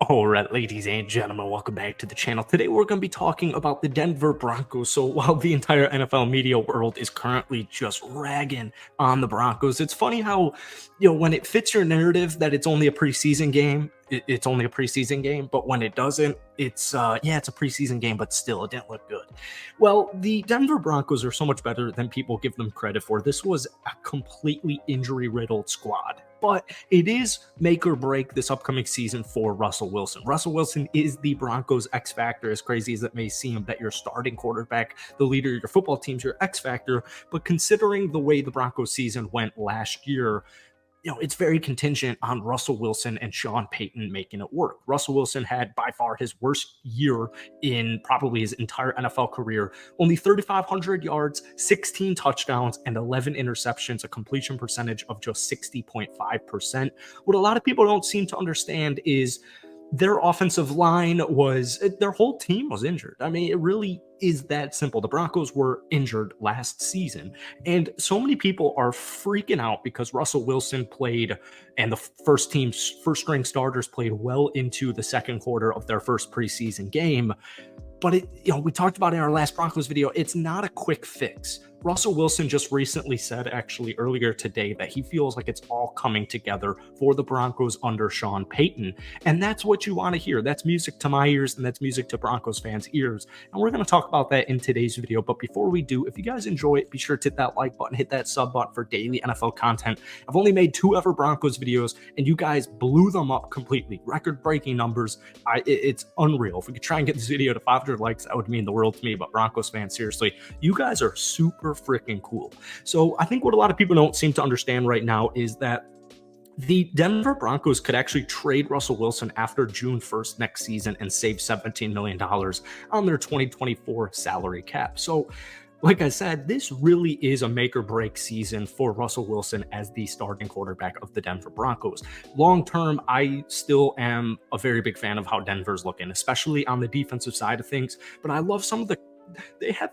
All right, ladies and gentlemen, welcome back to the channel. Today we're going to be talking about the Denver Broncos. So while the entire NFL media world is currently just ragging on the Broncos, it's funny how, when it fits your narrative that it's only a preseason game, it's only a preseason game, but when it doesn't, it's a preseason game, but still it didn't look good. Well, the Denver Broncos are so much better than people give them credit for. This was a completely injury-riddled squad, but it is make or break this upcoming season for Russell Wilson. Russell Wilson is the Broncos X factor, as crazy as it may seem that your starting quarterback, the leader of your football team's your X factor. But considering the way the Broncos season went last year, it's very contingent on Russell Wilson and Sean Payton making it work. Russell Wilson had by far his worst year in probably his entire NFL career. Only 3,500 yards, 16 touchdowns, and 11 interceptions, a completion percentage of just 60.5%. What a lot of people don't seem to understand is their offensive line their whole team was injured. I mean, it really is that simple. The Broncos were injured last season, and so many people are freaking out because Russell Wilson played and the first string starters played well into the second quarter of their first preseason game. But we talked about in our last Broncos video, it's not a quick fix. Russell Wilson just recently said, actually earlier today, that he feels like it's all coming together for the Broncos under Sean Payton. And that's what you want to hear. That's music to my ears, and that's music to Broncos fans' ears. And we're going to talk about that in today's video. But before we do, if you guys enjoy it, be sure to hit that like button, hit that sub button for daily NFL content. I've only made 2 ever Broncos videos, and you guys blew them up completely. Record-breaking numbers. It's unreal. If we could try and get this video to 500 likes, that would mean the world to me. But Broncos fans, seriously, you guys are super freaking cool. So I think what a lot of people don't seem to understand right now is that the Denver Broncos could actually trade Russell Wilson after June 1st next season and save $17 million on their 2024 salary cap. So like I said, this really is a make or break season for Russell Wilson as the starting quarterback of the Denver Broncos. Long term, I still am a very big fan of how Denver's looking, especially on the defensive side of things. But I love they have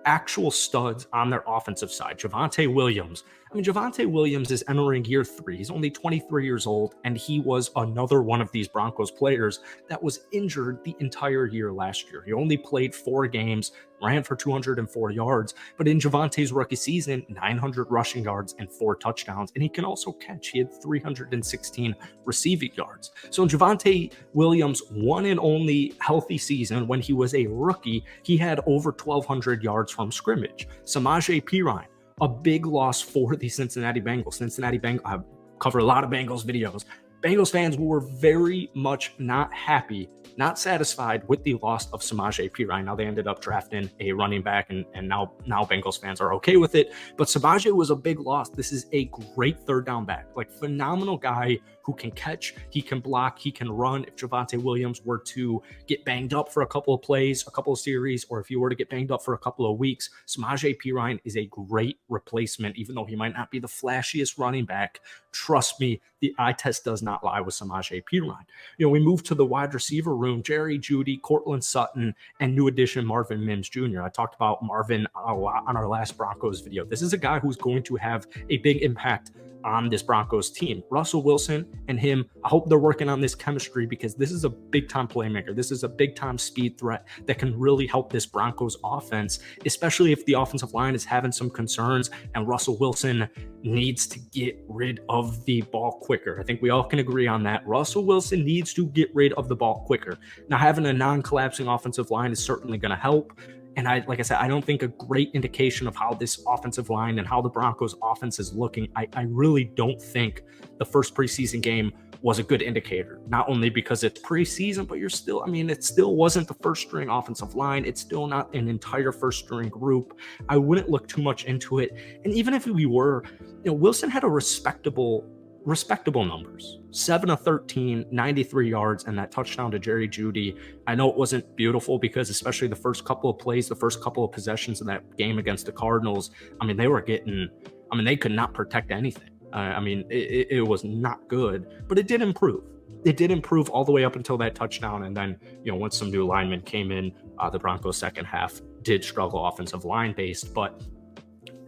actual studs on their offensive side. Javonte Williams. Javonte Williams is entering year 3. He's only 23 years old, and he was another one of these Broncos players that was injured the entire year last year. He only played 4 games, ran for 204 yards, but in Javonte's rookie season, 900 rushing yards and 4 touchdowns, and he can also catch. He had 316 receiving yards. So in Javonte Williams' one and only healthy season when he was a rookie, he had over 1,200 yards from scrimmage. Samaje Perine, a big loss for the Cincinnati Bengals. I cover a lot of Bengals videos. Bengals fans were very much not happy, not satisfied with the loss of Samaje Perine. Now they ended up drafting a running back, and now Bengals fans are okay with it. But Samaje was a big loss. This is a great third down back, like phenomenal guy who can catch, he can block, he can run. If Javonte Williams were to get banged up for a couple of plays, a couple of series, or if he were to get banged up for a couple of weeks, Samaje Perine is a great replacement, even though he might not be the flashiest running back. Trust me, the eye test does not lie with Samaje Perine. We moved to the wide receiver room, Jerry Jeudy, Cortland Sutton, and new addition Marvin Mims Jr. I talked about Marvin a lot on our last Broncos video. This is a guy who's going to have a big impact on this Broncos team. Russell Wilson and him, I hope they're working on this chemistry, because this is a big-time playmaker. This is a big-time speed threat that can really help this Broncos offense, especially if the offensive line is having some concerns and Russell Wilson needs to get rid of the ball quicker. I think we all can agree on that. Russell Wilson needs to get rid of the ball quicker. Now, having a non-collapsing offensive line is certainly going to help. And like I said, I don't think a great indication of how this offensive line and how the Broncos offense is looking. I really don't think the first preseason game was a good indicator, not only because it's preseason, but it still wasn't the first string offensive line. It's still not an entire first string group. I wouldn't look too much into it. And even if we were, Wilson had a respectable numbers. 7 of 13, 93 yards, and that touchdown to Jerry Jeudy. I know it wasn't beautiful because especially the first couple of plays, the first couple of possessions in that game against the Cardinals, they could not protect anything. It was not good, but it did improve. It did improve all the way up until that touchdown, and then, once some new linemen came in, the Broncos second half did struggle offensive line based, but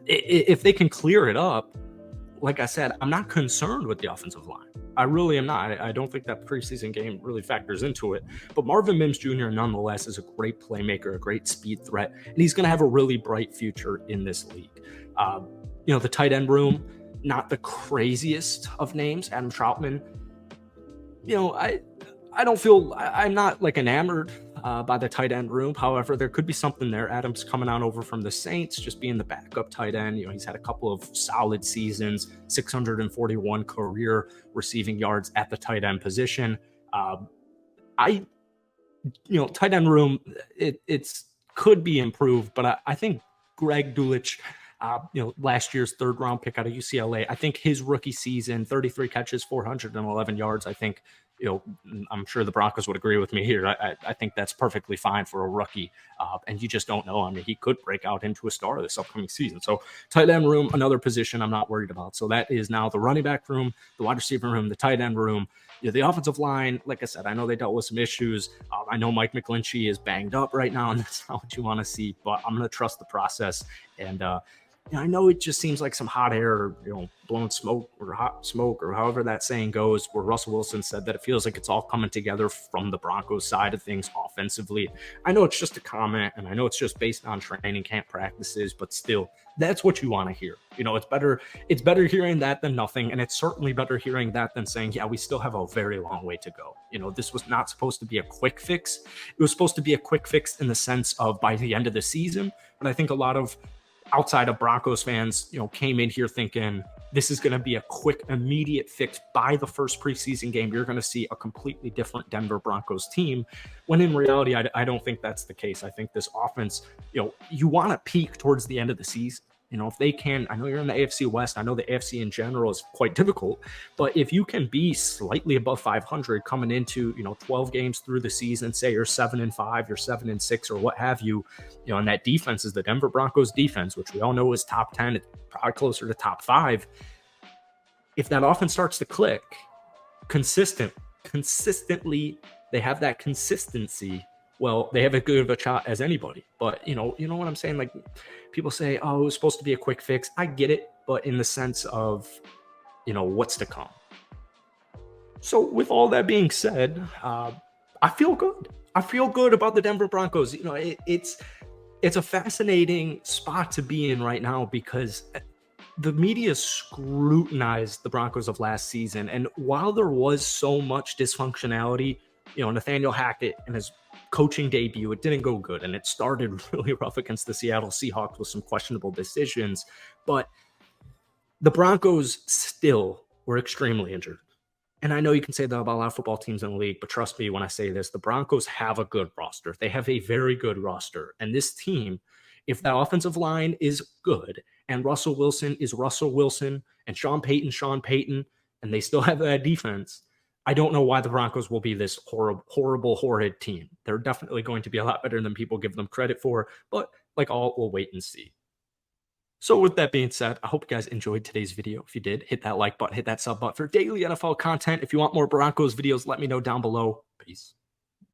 if they can clear it up, like I said, I'm not concerned with the offensive line. I really am not. I don't think that preseason game really factors into it. But Marvin Mims Jr., nonetheless, is a great playmaker, a great speed threat, and he's going to have a really bright future in this league. The tight end room, not the craziest of names. Adam Troutman, I don't feel, I'm not like enamored by the tight end room. However, there could be something there. Adams coming on over from the Saints, just being the backup tight end. He's had a couple of solid seasons, 641 career receiving yards at the tight end position. Tight end room, it's could be improved, but I think Greg Dulcich, last year's third round pick out of UCLA, I think his rookie season, 33 catches, 411 yards. I think, I'm sure the Broncos would agree with me here. I think that's perfectly fine for a rookie. And you just don't know. I mean, he could break out into a star this upcoming season. So tight end room, another position I'm not worried about. So that is now the running back room, the wide receiver room, the tight end room. The offensive line, like I said, I know they dealt with some issues. I know Mike McGlinchey is banged up right now, and that's not what you want to see. But I'm going to trust the process. And I know it just seems like some hot air, or, blowing smoke or hot smoke, or however that saying goes, where Russell Wilson said that it feels like it's all coming together from the Broncos side of things offensively. I know it's just a comment, and I know it's just based on training camp practices, but still, that's what you want to hear. It's better hearing that than nothing, and it's certainly better hearing that than saying, yeah, we still have a very long way to go. This was not supposed to be a quick fix. It was supposed to be a quick fix in the sense of by the end of the season, but I think a lot of outside of Broncos fans, came in here thinking this is going to be a quick, immediate fix. By the first preseason game, you're going to see a completely different Denver Broncos team, when in reality, I don't think that's the case. I think this offense, you want to peak towards the end of the season. If they can, I know you're in the AFC West. I know the AFC in general is quite difficult, but if you can be slightly above 500 coming into, 12 games through the season, say you're 7-5, you're 7-6, or what have you, and that defense is the Denver Broncos defense, which we all know is top 10, it's probably closer to top 5. If that offense starts to click consistently, they have that consistency. Well, they have as good of a shot as anybody. But, you know what I'm saying? Like, people say, oh, it was supposed to be a quick fix. I get it, but in the sense of, what's to come. So with all that being said, I feel good. I feel good about the Denver Broncos. It's a fascinating spot to be in right now, because the media scrutinized the Broncos of last season. And while there was so much dysfunctionality, Nathaniel Hackett and his coaching debut, it didn't go good, and it started really rough against the Seattle Seahawks with some questionable decisions. But the Broncos still were extremely injured. And I know you can say that about a lot of football teams in the league, but trust me when I say this, the Broncos have a good roster. They have a very good roster. And this team, if that offensive line is good, and Russell Wilson is Russell Wilson, and Sean Payton, and they still have that defense, I don't know why the Broncos will be this horrible, horrid team. They're definitely going to be a lot better than people give them credit for, but like all, we'll wait and see. So with that being said, I hope you guys enjoyed today's video. If you did, hit that like button, hit that sub button for daily NFL content. If you want more Broncos videos, let me know down below. Peace.